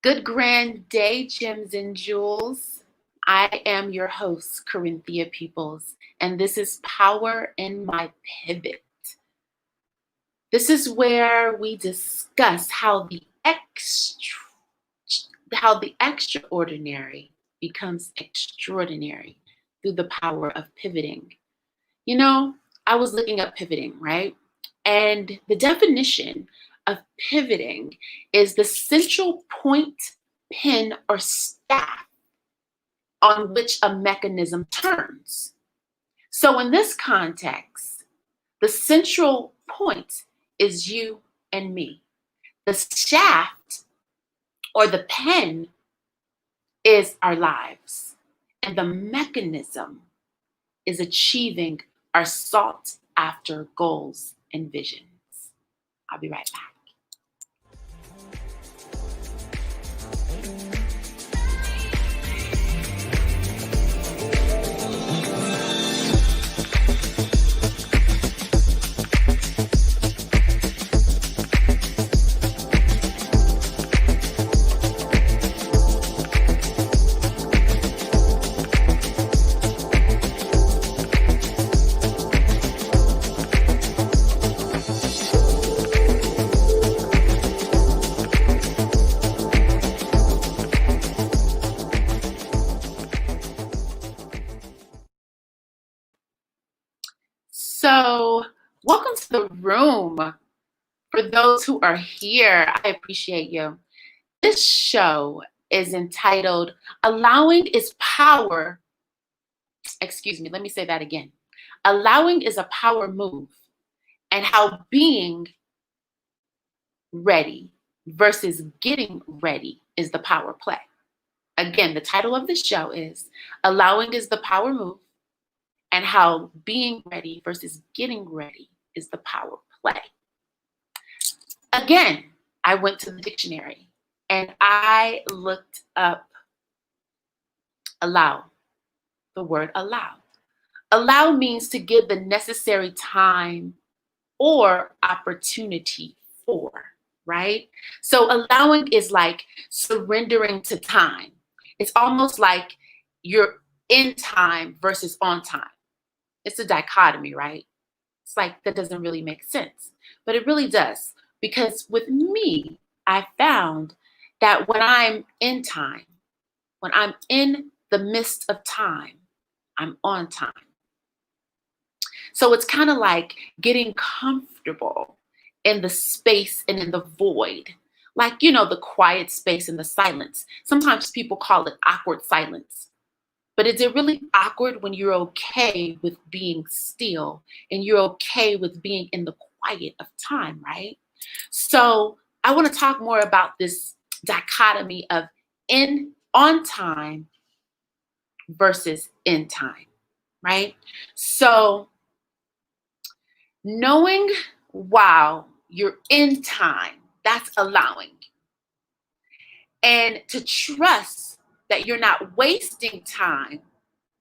Good grand day, gems and jewels. I am your host, Corinthia Peoples, and this is Power in My Pivot. This is where we discuss how the extraordinary becomes extraordinary through the power of pivoting. You know, I was looking up pivoting, right? And the definition of pivoting is the central point, pin, or staff on which a mechanism turns. So, in this context, the central point is you and me. The shaft or the pen is our lives, and the mechanism is achieving our sought after goals and visions. I'll be right back. So, welcome to the room. For those who are here, I appreciate you. This show is entitled Allowing is Power. Excuse me, let me say that again. Allowing is a power move, and how being ready versus getting ready is the power play. Again, the title of the show is Allowing is the Power Move, and how being ready versus getting ready is the power play. Again, I went to the dictionary and I looked up allow, the word allow. Allow means to give the necessary time or opportunity for, right? So allowing is like surrendering to time. It's almost like you're in time versus on time. It's a dichotomy, right? It's like that doesn't really make sense, but it really does. Because with me, I found that when I'm in time, when I'm in the midst of time, I'm on time. So it's kind of like getting comfortable in the space and in the void. Like, the quiet space and the silence. Sometimes people call it awkward silence. But is it really awkward when you're okay with being still and you're okay with being in the quiet of time, right? So I want to talk more about this dichotomy of on time versus in time, right? So knowing while you're in time, that's allowing. And to trust that you're not wasting time,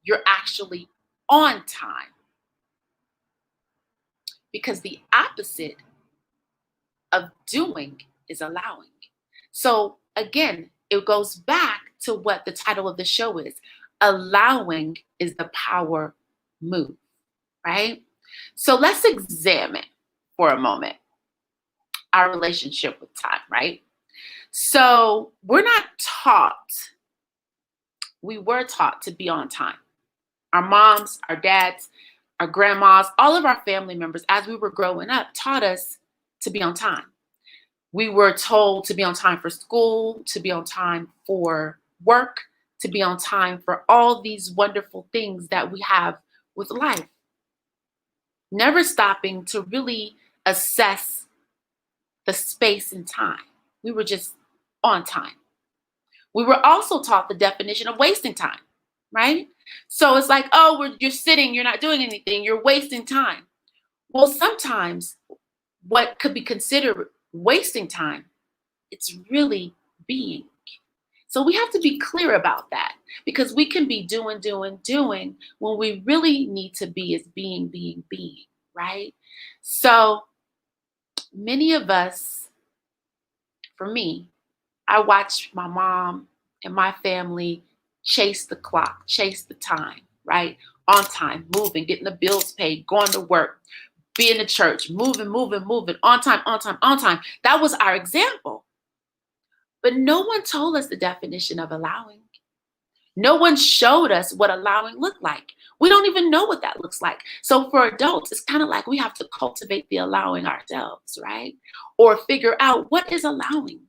you're actually on time. Because the opposite of doing is allowing. So again, it goes back to what the title of the show is. Allowing is the power move, right? So let's examine for a moment our relationship with time, right? So we were taught to be on time. Our moms, our dads, our grandmas, all of our family members, as we were growing up, taught us to be on time. We were told to be on time for school, to be on time for work, to be on time for all these wonderful things that we have with life. Never stopping to really assess the space and time. We were just on time. We were also taught the definition of wasting time, right? So it's like, oh, you're sitting, you're not doing anything, you're wasting time. Well, sometimes what could be considered wasting time, it's really being. So we have to be clear about that because we can be doing when we really need to be is being, right? So many of us, for me, I watched my mom and my family chase the clock, chase the time, right? On time, moving, getting the bills paid, going to work, being in church, moving, moving, moving, on time, on time, on time. That was our example. But no one told us the definition of allowing. No one showed us what allowing looked like. We don't even know what that looks like. So for adults, it's kind of like we have to cultivate the allowing ourselves, right? Or figure out what is allowing.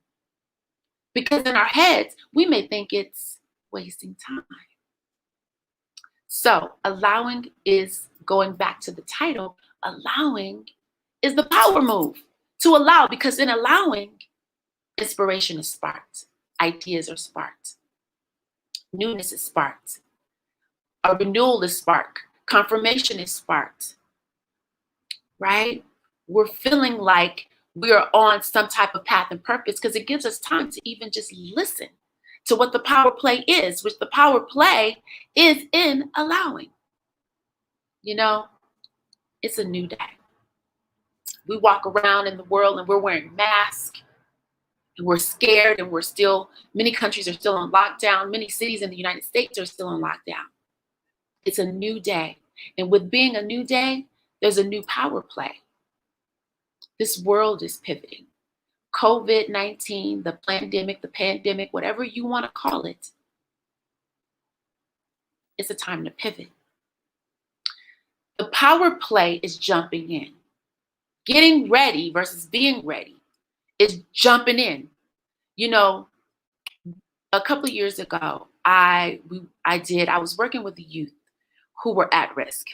Because in our heads, we may think it's wasting time. So allowing is, going back to the title, allowing is the power move to allow, because in allowing, inspiration is sparked, ideas are sparked, newness is sparked, a renewal is sparked, confirmation is sparked, right? We're feeling like we're on some type of path and purpose because it gives us time to even just listen to what the power play is, which the power play is in allowing. You know, it's a new day. We walk around in the world and we're wearing masks and we're scared, and many countries are still on lockdown. Many cities in the United States are still on lockdown. It's a new day. And with being a new day, there's a new power play. This world is pivoting. COVID-19, the pandemic, whatever you want to call it, it's a time to pivot. The power play is jumping in. Getting ready versus being ready is jumping in. You know, a couple of years ago, I was working with the youth who were at risk,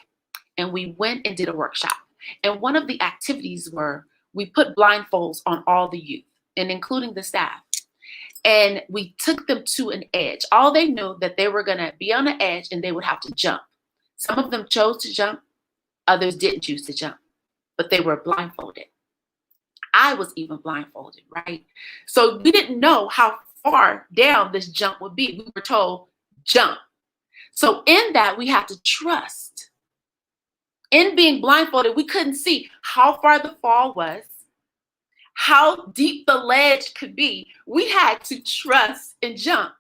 and we went and did a workshop. And one of the activities were we put blindfolds on all the youth, and including the staff. And we took them to an edge. All they knew that they were going to be on the edge and they would have to jump. Some of them chose to jump, others didn't choose to jump, but they were blindfolded. I was even blindfolded, right? So we didn't know how far down this jump would be. We were told, jump. So in that, we have to trust. In being blindfolded, we couldn't see how far the fall was, how deep the ledge could be. We had to trust and jump.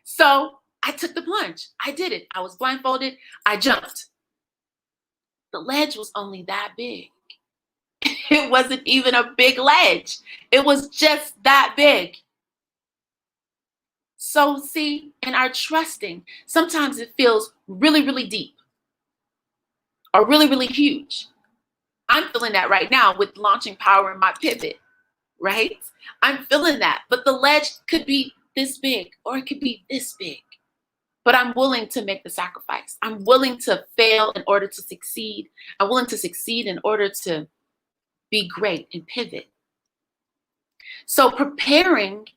So I took the plunge. I did it. I was blindfolded. I jumped. The ledge was only that big. It wasn't even a big ledge. It was just that big. So see, in our trusting, sometimes it feels really, really deep or really, really huge. I'm feeling that right now with launching power in my pivot, right? I'm feeling that, but the ledge could be this big or it could be this big. But I'm willing to make the sacrifice. I'm willing to fail in order to succeed. I'm willing to succeed in order to be great and pivot. So preparing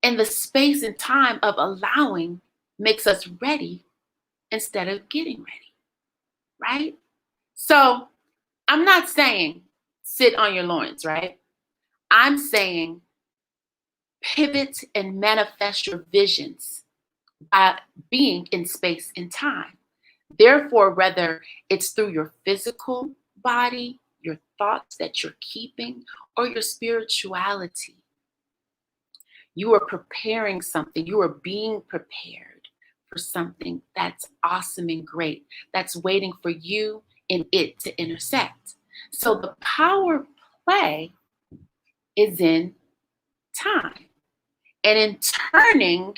in the space and time of allowing makes us ready instead of getting ready, right? So I'm not saying sit on your loins, right? I'm saying pivot and manifest your visions by being in space and time. Therefore, whether it's through your physical body, your thoughts that you're keeping, or your spirituality, you are preparing something. You are being prepared for something that's awesome and great, that's waiting for you and it to intersect. So the power play is in time. And in turning,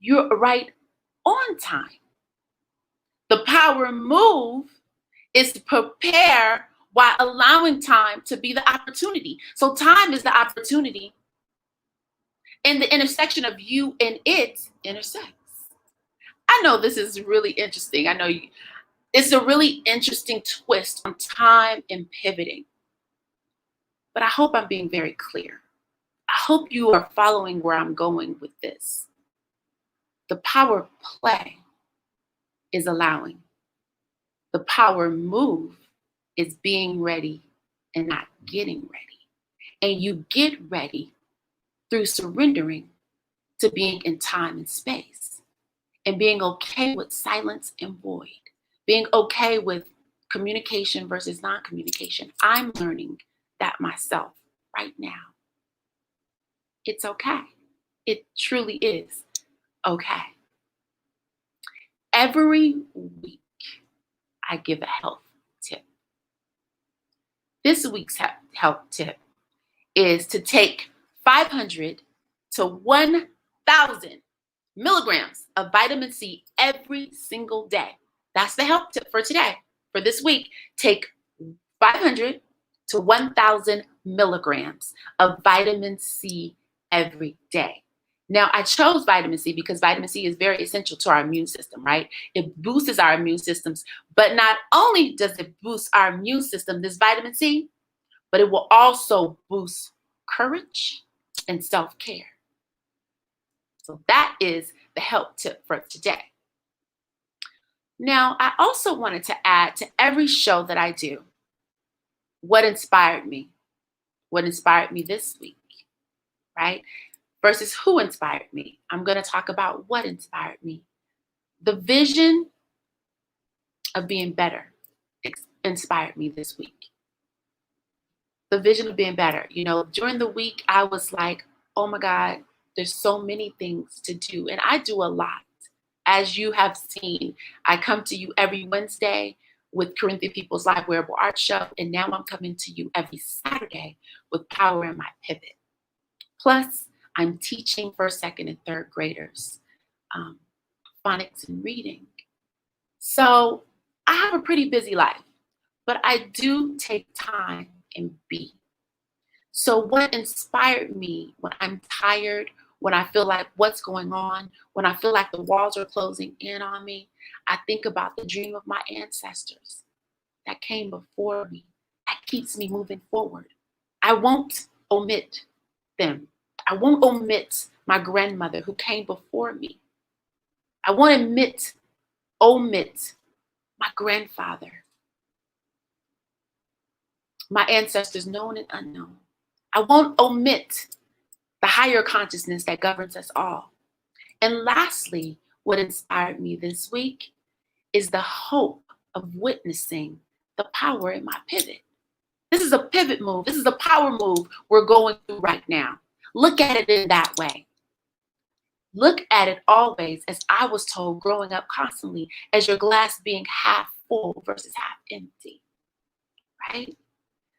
you're right on time. The power move is to prepare while allowing time to be the opportunity. So time is the opportunity, and the intersection of you and it intersects. I know this is really interesting. It's a really interesting twist on time and pivoting. But I hope I'm being very clear. I hope you are following where I'm going with this. The power play is allowing. The power move is being ready and not getting ready. And you get ready through surrendering to being in time and space and being okay with silence and void, being okay with communication versus non-communication. I'm learning that myself right now. It's okay. It truly is okay. Every week, I give a health tip. This week's health tip is to take 500 to 1,000 milligrams of vitamin C every single day. That's the health tip for today. For this week, take 500 to 1,000 milligrams of vitamin C every day. Now, I chose vitamin C because vitamin C is very essential to our immune system, right? It boosts our immune systems. But not only does it boost our immune system, this vitamin C, but it will also boost courage and self-care. So that is the health tip for today. Now, I also wanted to add to every show that I do, what inspired me? What inspired me this week, right? Versus who inspired me. I'm going to talk about what inspired me. The vision of being better inspired me this week. The vision of being better. You know, during the week, I was like, oh my God, there's so many things to do. And I do a lot. As you have seen, I come to you every Wednesday with Corinthia People's Live Wearable Art Show. And now I'm coming to you every Saturday with Power in My Pivot. Plus, I'm teaching first, second, and third graders phonics and reading. So I have a pretty busy life, but I do take time and be. So what inspired me when I'm tired, when I feel like what's going on, when I feel like the walls are closing in on me, I think about the dream of my ancestors that came before me. That keeps me moving forward. I won't omit them. I won't omit my grandmother who came before me. I won't omit my grandfather, my ancestors known and unknown. I won't omit the higher consciousness that governs us all. And lastly, what inspired me this week is the hope of witnessing the power in my pivot. This is a pivot move. This is a power move we're going through right now. Look at it in that way. Look at it always, as I was told growing up constantly, as your glass being half full versus half empty, right?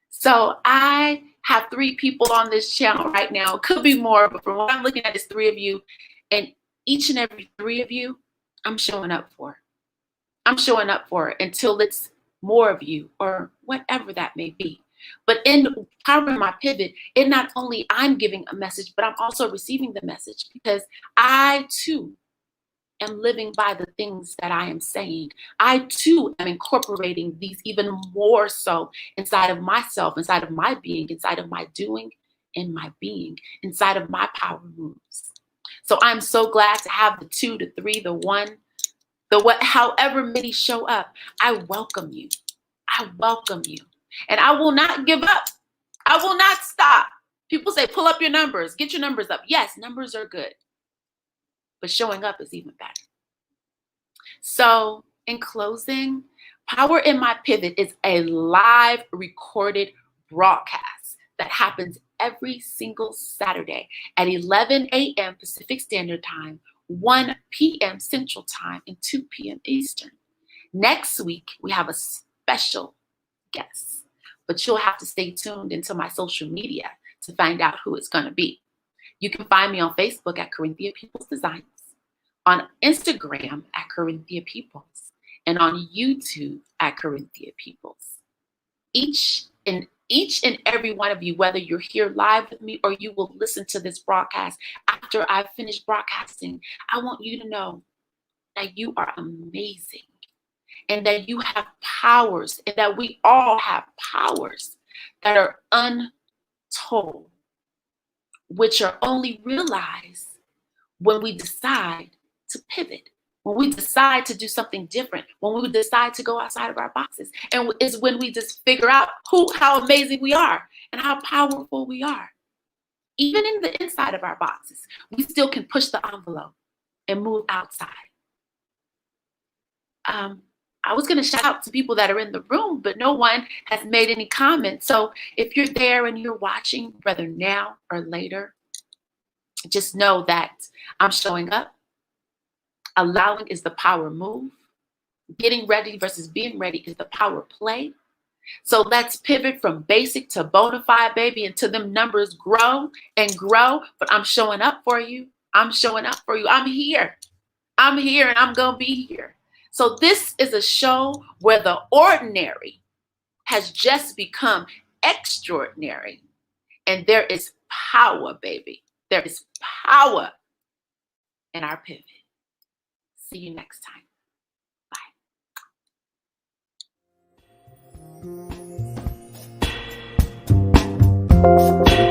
So I have 3 people on this channel right now. It could be more, but from what I'm looking at, it's 3 of you. And each and every 3 of you, I'm showing up for. I'm showing up for it until it's more of you or whatever that may be. But in Power in My Pivot, it not only I'm giving a message, but I'm also receiving the message because I too am living by the things that I am saying. I too am incorporating these even more so inside of myself, inside of my being, inside of my doing and my being, inside of my power moves. So I'm so glad to have the 2, the 3, the 1, the what, however many show up. I welcome you. I welcome you. And I will not give up. I will not stop. People say, pull up your numbers, get your numbers up. Yes, numbers are good, but showing up is even better. So in closing, Power in My Pivot is a live recorded broadcast that happens every single Saturday at 11 a.m. Pacific Standard Time, 1 p.m. Central Time, and 2 p.m. Eastern. Next week, we have a special guest, but you'll have to stay tuned into my social media to find out who it's going to be. You can find me on Facebook at Corinthia People's Designs, on Instagram at Corinthia Peoples, and on YouTube at Corinthia Peoples. Each and every one of you, whether you're here live with me or you will listen to this broadcast after I've finished broadcasting, I want you to know that you are amazing and that you have powers and that we all have powers that are untold, which are only realized when we decide to pivot, when we decide to do something different, when we decide to go outside of our boxes. And it's when we just figure out how amazing we are and how powerful we are. Even in the inside of our boxes, we still can push the envelope and move outside. I was going to shout out to people that are in the room, but no one has made any comments. So if you're there and you're watching, whether now or later, just know that I'm showing up. Allowing is the power move. Getting ready versus being ready is the power play. So let's pivot from basic to bona fide, baby, until them numbers grow and grow. But I'm showing up for you. I'm showing up for you. I'm here. I'm here and I'm going to be here. So this is a show where the ordinary has just become extraordinary. And there is power, baby. There is power in our pivot. See you next time. Bye.